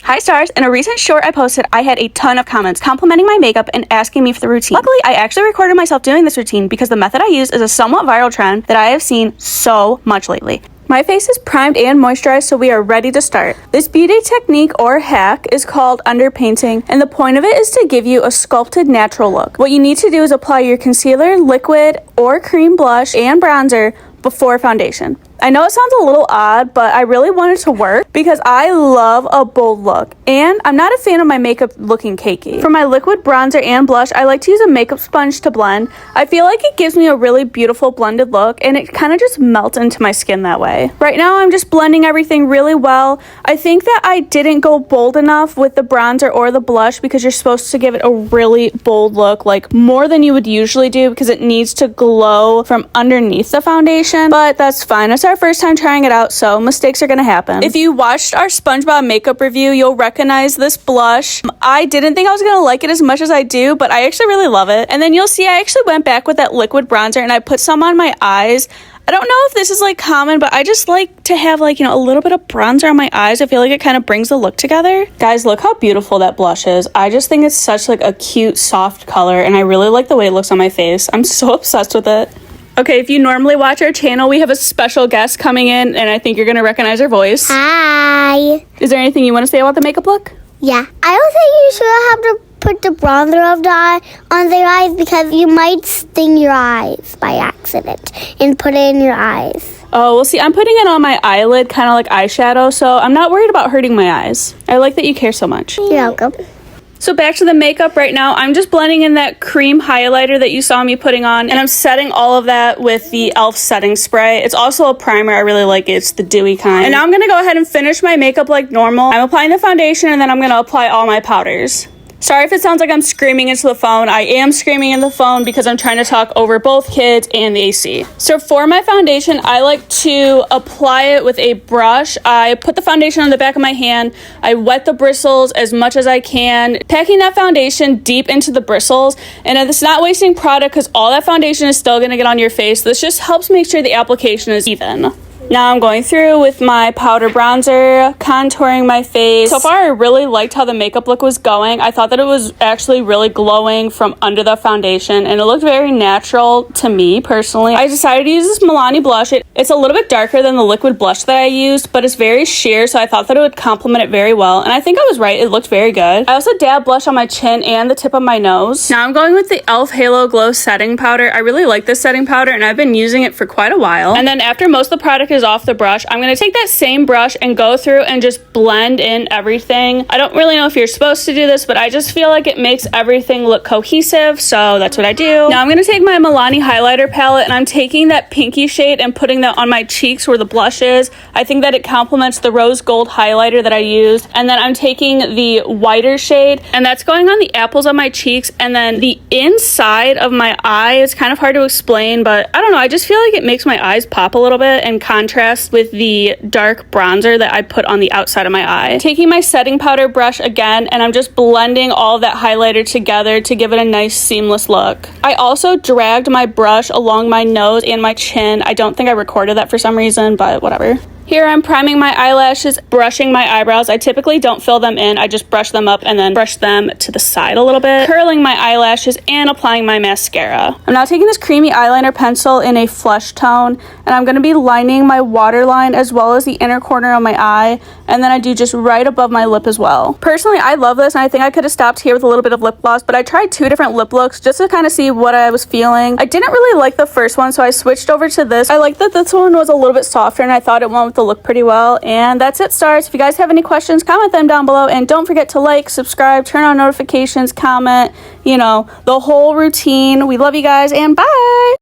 Hi stars, in a recent short I posted, I had a ton of comments complimenting my makeup and asking me for the routine. Luckily, I actually recorded myself doing this routine because the method I use is a somewhat viral trend that I have seen so much lately. My face is primed and moisturized, so we are ready to start. This beauty technique or hack is called underpainting, and the point of it is to give you a sculpted natural look. What you need to do is apply your concealer, liquid, or cream blush and bronzer before foundation. I know it sounds a little odd, but I really want it to work because I love a bold look, and I'm not a fan of my makeup looking cakey. For my liquid bronzer and blush, I like to use a makeup sponge to blend. I feel like it gives me a really beautiful blended look, and it kind of just melts into my skin that way. Right now, I'm just blending everything really well. I think that I didn't go bold enough with the bronzer or the blush because you're supposed to give it a really bold look, like more than you would usually do because it needs to glow from underneath the foundation, but that's fine. It's our first time trying it out, so mistakes are gonna happen. If you watched our SpongeBob makeup review, you'll recognize this blush. I didn't think I was gonna like it as much as I do, but I actually really love it. And then you'll see I actually went back with that liquid bronzer and I put some on my eyes. I don't know if this is like common, but I just like to have like, a little bit of bronzer on my eyes. I feel like it kind of brings the look together. Guys, look how beautiful that blush is. I just think it's such like a cute, soft color, and I really like the way it looks on my face. I'm so obsessed with it. Okay, if you normally watch our channel, we have a special guest coming in, and I think you're going to recognize her voice. Hi. Is there anything you want to say about the makeup look? Yeah. I don't think you should have to put the bronzer on their eyes because you might sting your eyes by accident and put it in your eyes. Oh, well, see, I'm putting it on my eyelid, kind of like eyeshadow, so I'm not worried about hurting my eyes. I like that you care so much. You're welcome. So back to the makeup right now. I'm just blending in that cream highlighter that you saw me putting on, and I'm setting all of that with the e.l.f. setting spray. It's also a primer. I really like it. It's the dewy kind. And now I'm going to go ahead and finish my makeup like normal. I'm applying the foundation, and then I'm going to apply all my powders. Sorry if it sounds like I'm screaming into the phone. I am screaming in the phone because I'm trying to talk over both kids and the AC. So for my foundation, I like to apply it with a brush. I put the foundation on the back of my hand. I wet the bristles as much as I can, packing that foundation deep into the bristles. And it's not wasting product because all that foundation is still going to get on your face. This just helps make sure the application is even. Now I'm going through with my powder bronzer, contouring my face. So far, I really liked how the makeup look was going. I thought that it was actually really glowing from under the foundation, and it looked very natural to me, personally. I decided to use this Milani blush. It's a little bit darker than the liquid blush that I used, but it's very sheer, so I thought that it would complement it very well, and I think I was right. It looked very good. I also dabbed blush on my chin and the tip of my nose. Now I'm going with the e.l.f. Halo Glow setting powder. I really like this setting powder, and I've been using it for quite a while. And then after most of the product is off the brush, I'm going to take that same brush and go through and just blend in everything. I don't really know if you're supposed to do this, but I just feel like it makes everything look cohesive, so that's what I do. Now I'm going to take my Milani highlighter palette, and I'm taking that pinky shade and putting that on my cheeks where the blush is. I think that it complements the rose gold highlighter that I used. And then I'm taking the whiter shade, and that's going on the apples on my cheeks, and then the inside of my eye. It's kind of hard to explain, but I don't know, I just feel like it makes my eyes pop a little bit and contrast with the dark bronzer that I put on the outside of my eye. Taking my setting powder brush again, and I'm just blending all of that highlighter together to give it a nice seamless look. I also dragged my brush along my nose and my chin. I don't think I recorded that for some reason, but whatever. Here I'm priming my eyelashes, brushing my eyebrows. I typically don't fill them in. I just brush them up and then brush them to the side a little bit, curling my eyelashes and applying my mascara. I'm now taking this creamy eyeliner pencil in a flesh tone, and I'm going to be lining my waterline as well as the inner corner of my eye, and then I do just right above my lip as well. Personally, I love this, and I think I could have stopped here with a little bit of lip gloss, but I tried 2 different lip looks just to kind of see what I was feeling. I didn't really like the first one, so I switched over to this. I liked that this one was a little bit softer, and I thought it went with the look pretty well. And that's it, stars. If you guys have any questions, comment them down below, and don't forget to like, subscribe, turn on notifications, comment, the whole routine. We love you guys, and bye.